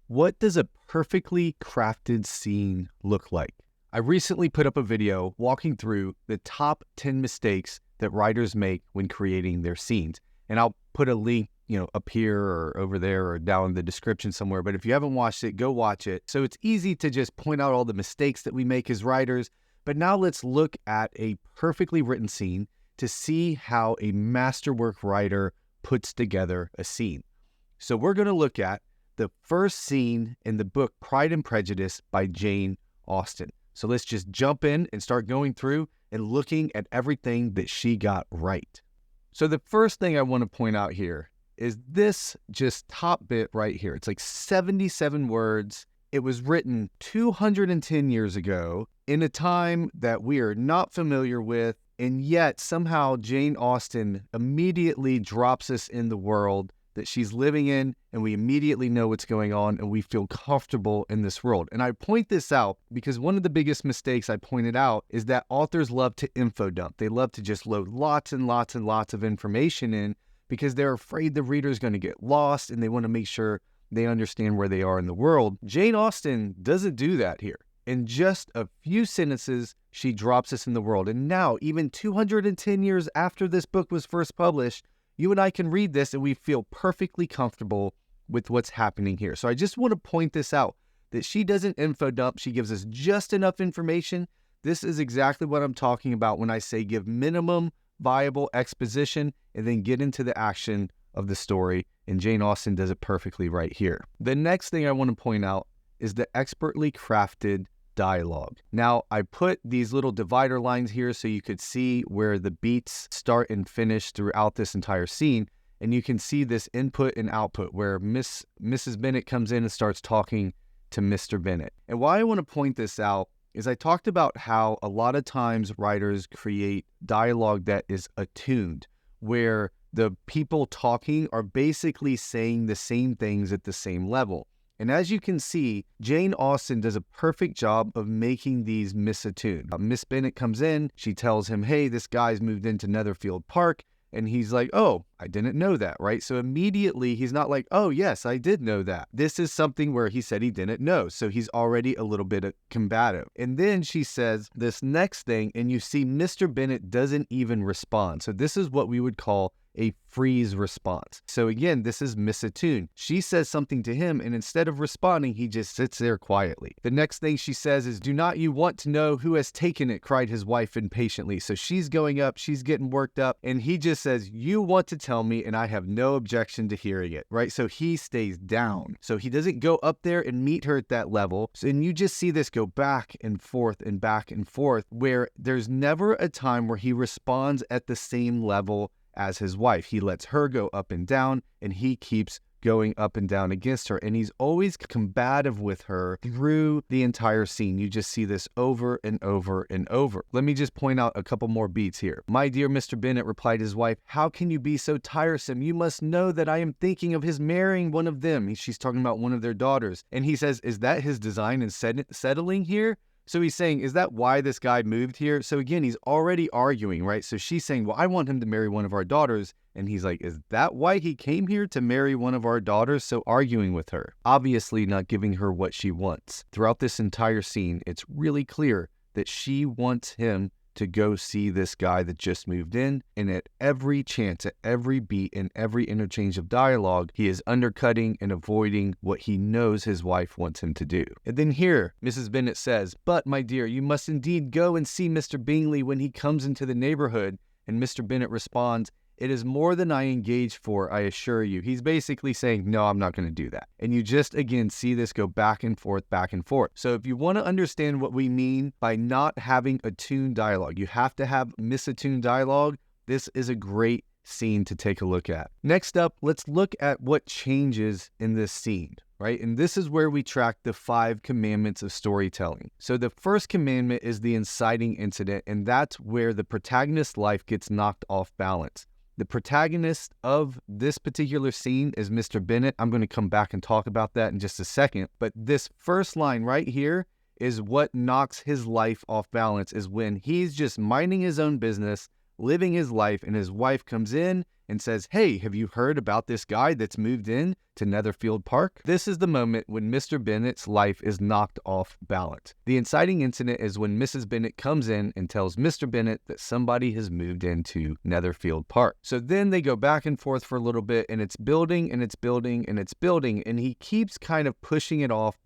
What does a perfectly crafted scene look like? I recently put up a video walking through the top 10 mistakes that writers make when creating their scenes. And I'll put a link, up here or over there or down in the description somewhere. But if you haven't watched it, go watch it. So it's easy to just point out all the mistakes that we make as writers. But now let's look at a perfectly written scene to see how a masterwork writer puts together a scene. So we're going to look at the first scene in the book Pride and Prejudice by Jane Austen. So let's just jump in and start going through and looking at everything that she got right. So the first thing I want to point out here is this just top bit right here. It's like 77 words. It was written 210 years ago in a time that we are not familiar with, and yet somehow Jane Austen immediately drops us in the world that she's living in, and we immediately know what's going on and we feel comfortable in this world. And I point this out because one of the biggest mistakes I pointed out is that authors love to info dump. They love to just load lots and lots and lots of information in because they're afraid the reader's going to get lost and they want to make sure they understand where they are in the world. Jane Austen doesn't do that here. In just a few sentences, she drops us in the world. And now, even 210 years after this book was first published, you and I can read this and we feel perfectly comfortable with what's happening here. So I just want to point this out, that she doesn't info dump. She gives us just enough information. This is exactly what I'm talking about when I say give minimum viable exposition and then get into the action of the story. And Jane Austen does it perfectly right here. The next thing I want to point out is the expertly crafted dialogue. Now, I put these little divider lines here so you could see where the beats start and finish throughout this entire scene. And you can see this input and output where Mrs. Bennet comes in and starts talking to Mr. Bennet. And why I want to point this out is I talked about how a lot of times writers create dialogue that is attuned, where the people talking are basically saying the same things at the same level. And as you can see, Jane Austen does a perfect job of making these misattuned. Miss Bennet comes in, she tells him, hey, this guy's moved into Netherfield Park. And he's like, oh, I didn't know that, right? So immediately he's not like, oh, yes, I did know that. This is something where he said he didn't know. So he's already a little bit combative. And then she says this next thing, and you see Mr. Bennet doesn't even respond. So this is what we would call a freeze response. So again, this is misattuned. She says something to him, and instead of responding, he just sits there quietly. The next thing she says is, do not you want to know who has taken it? Cried his wife impatiently. So she's going up, she's getting worked up, and he just says, you want to tell me, and I have no objection to hearing it, right? So he stays down. So he doesn't go up there and meet her at that level. And you just see this go back and forth and back and forth, where there's never a time where he responds at the same level as his wife. He lets her go up and down, and he keeps going up and down against her. And he's always combative with her through the entire scene. You just see this over and over and over. Let me just point out a couple more beats here. My dear Mr. Bennet, replied his wife, how can you be so tiresome? You must know that I am thinking of his marrying one of them. She's talking about one of their daughters. And he says, is that his design in settling here? So he's saying, is that why this guy moved here? So again, he's already arguing, right? So she's saying, well, I want him to marry one of our daughters. And he's like, is that why he came here, to marry one of our daughters? So arguing with her, obviously not giving her what she wants. Throughout this entire scene, it's really clear that she wants him to go see this guy that just moved in. And at every chance, at every beat, and every interchange of dialogue, he is undercutting and avoiding what he knows his wife wants him to do. And then here, Mrs. Bennet says, but my dear, you must indeed go and see Mr. Bingley when he comes into the neighborhood. And Mr. Bennet responds, it is more than I engaged for, I assure you. He's basically saying, no, I'm not going to do that. And you just, again, see this go back and forth, back and forth. So if you want to understand what we mean by not having attuned dialogue, you have to have misattuned dialogue. This is a great scene to take a look at. Next up, let's look at what changes in this scene, right? And this is where we track the 5 commandments of storytelling. So the first commandment is the inciting incident, and that's where the protagonist's life gets knocked off balance. The protagonist of this particular scene is Mr. Bennet. I'm going to come back and talk about that in just a second. But this first line right here is what knocks his life off balance, is when he's just minding his own business, living his life, and his wife comes in and says, "Hey, have you heard about this guy that's moved in to Netherfield Park?" This is the moment when Mr. Bennet's life is knocked off balance. The inciting incident is when Mrs. Bennet comes in and tells Mr. Bennet that somebody has moved into Netherfield Park. So then they go back and forth for a little bit, and it's building and it's building and it's building, and he keeps kind of pushing it off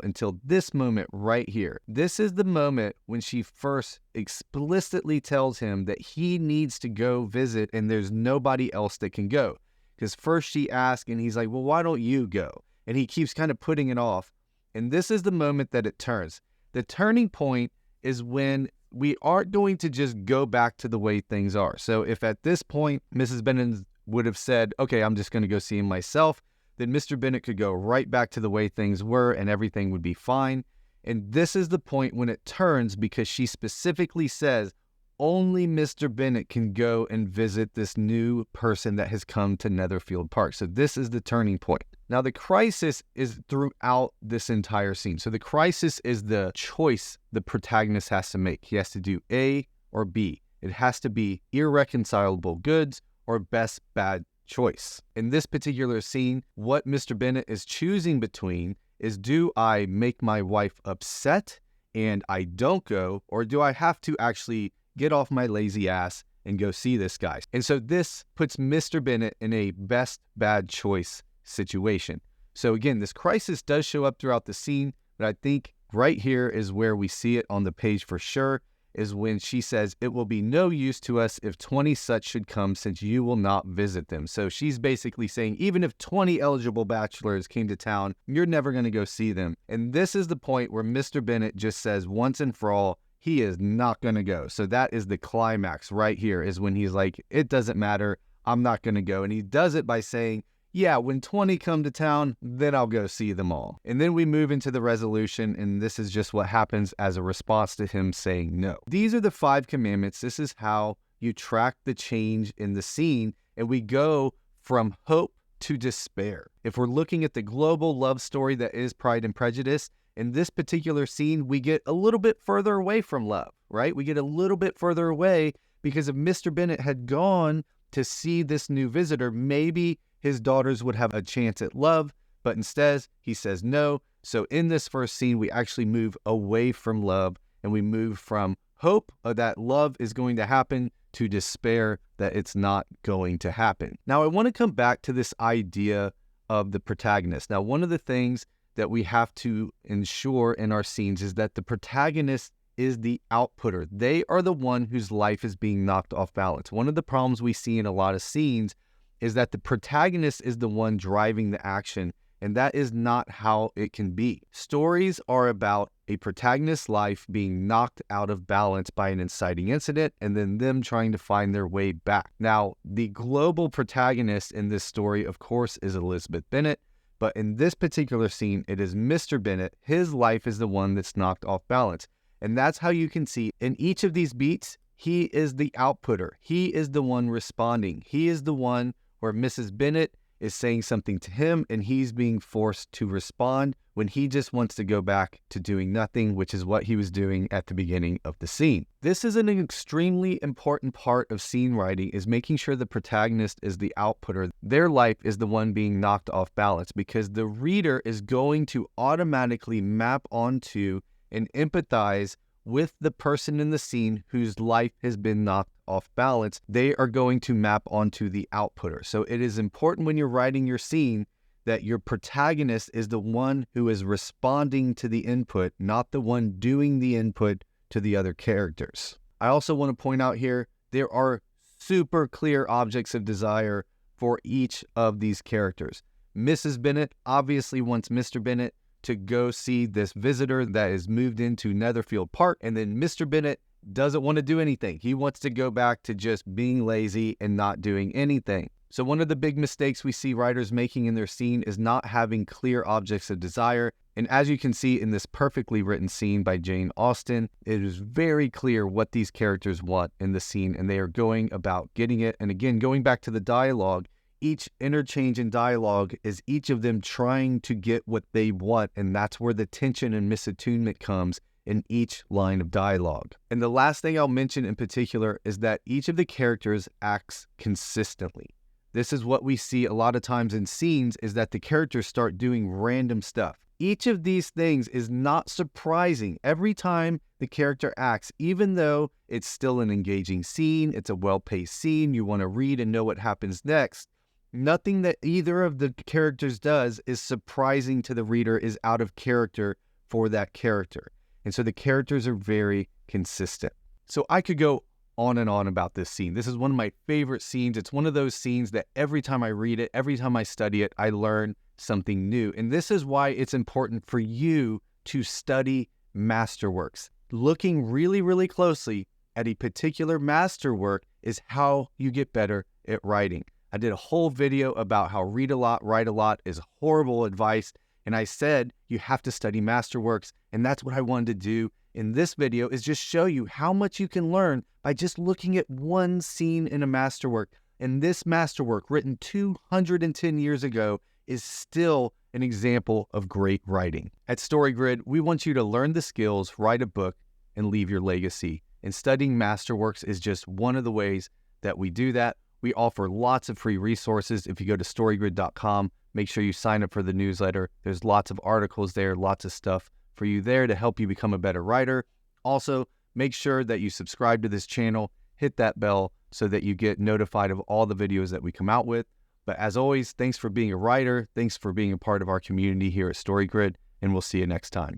until this moment right here. This is the moment when she first explicitly tells him that he needs to go visit and there's nobody else that can go. Because first she asks and he's like, "Well, why don't you go?" And he keeps kind of putting it off. And this is the moment that it turns. The turning point is when we aren't going to just go back to the way things are. So if at this point Mrs. Bennet would have said, "Okay, I'm just going to go see him myself," then Mr. Bennet could go right back to the way things were and everything would be fine. And this is the point when it turns, because she specifically says only Mr. Bennet can go and visit this new person that has come to Netherfield Park. So this is the turning point. Now, the crisis is throughout this entire scene. So the crisis is the choice the protagonist has to make. He has to do A or B. It has to be irreconcilable goods or best bad choice. In this particular scene, what Mr. Bennet is choosing between is, do I make my wife upset and I don't go, or do I have to actually get off my lazy ass and go see this guy? And so this puts Mr. Bennet in a best bad choice situation. So again, this crisis does show up throughout the scene, but I think right here is where we see it on the page for sure, is when she says, "It will be no use to us if 20 such should come, since you will not visit them." So she's basically saying, even if 20 eligible bachelors came to town, you're never going to go see them. And this is the point where Mr. Bennet just says once and for all, he is not going to go. So that is the climax right here, is when he's like, "It doesn't matter, I'm not going to go." And he does it by saying, "Yeah, when 20 come to town, then I'll go see them all." And then we move into the resolution, and this is just what happens as a response to him saying no. These are the 5 commandments. This is how you track the change in the scene, and we go from hope to despair. If we're looking at the global love story that is Pride and Prejudice, in this particular scene, we get a little bit further away from love, right? We get a little bit further away because if Mr. Bennet had gone to see this new visitor, maybe his daughters would have a chance at love, but instead he says no. So in this first scene, we actually move away from love, and we move from hope that love is going to happen to despair that it's not going to happen. Now, I want to come back to this idea of the protagonist. Now, one of the things that we have to ensure in our scenes is that the protagonist is the outputter. They are the one whose life is being knocked off balance. One of the problems we see in a lot of scenes is that the protagonist is the one driving the action, and that is not how it can be. Stories are about a protagonist's life being knocked out of balance by an inciting incident, and then them trying to find their way back. Now, the global protagonist in this story, of course, is Elizabeth Bennet, but in this particular scene, it is Mr. Bennet. His life is the one that's knocked off balance, and that's how you can see in each of these beats, he is the outputter. He is the one responding. He is the one where Mrs. Bennet is saying something to him and he's being forced to respond when he just wants to go back to doing nothing, which is what he was doing at the beginning of the scene. This is an extremely important part of scene writing, is making sure the protagonist is the outputter. Their life is the one being knocked off balance, because the reader is going to automatically map onto and empathize with the person in the scene whose life has been knocked off balance. They are going to map onto the outputter. So it is important when you're writing your scene that your protagonist is the one who is responding to the input, not the one doing the input to the other characters. I also want to point out here, there are super clear objects of desire for each of these characters. Mrs. Bennet obviously wants Mr. Bennet to go see this visitor that is moved into Netherfield Park, and then Mr. Bennet doesn't want to do anything. He wants to go back to just being lazy and not doing anything. So one of the big mistakes we see writers making in their scene is not having clear objects of desire. And as you can see in this perfectly written scene by Jane Austen, it is very clear what these characters want in the scene, and they are going about getting it. And again, going back to the dialogue, each interchange in dialogue is each of them trying to get what they want, and that's where the tension and misattunement comes, in each line of dialogue. And the last thing I'll mention in particular is that each of the characters acts consistently. This is what we see a lot of times in scenes, is that the characters start doing random stuff. Each of these things is not surprising. Every time the character acts, even though it's still an engaging scene, it's a well-paced scene, you want to read and know what happens next, nothing that either of the characters does is surprising to the reader, is out of character for that character. And so the characters are very consistent. So I could go on and on about this scene. This is one of my favorite scenes. It's one of those scenes that every time I read it, every time I study it, I learn something new. And this is why it's important for you to study masterworks. Looking really, really closely at a particular masterwork is how you get better at writing. I did a whole video about how read a lot, write a lot is horrible advice. And I said you have to study masterworks. And that's what I wanted to do in this video, is just show you how much you can learn by just looking at one scene in a masterwork. And this masterwork, written 210 years ago, is still an example of great writing. At StoryGrid, we want you to learn the skills, write a book, and leave your legacy. And studying masterworks is just one of the ways that we do that. We offer lots of free resources. If you go to storygrid.com, make sure you sign up for the newsletter. There's lots of articles there, lots of stuff for you there to help you become a better writer. Also, make sure that you subscribe to this channel, hit that bell so that you get notified of all the videos that we come out with. But as always, thanks for being a writer. Thanks for being a part of our community here at StoryGrid, and we'll see you next time.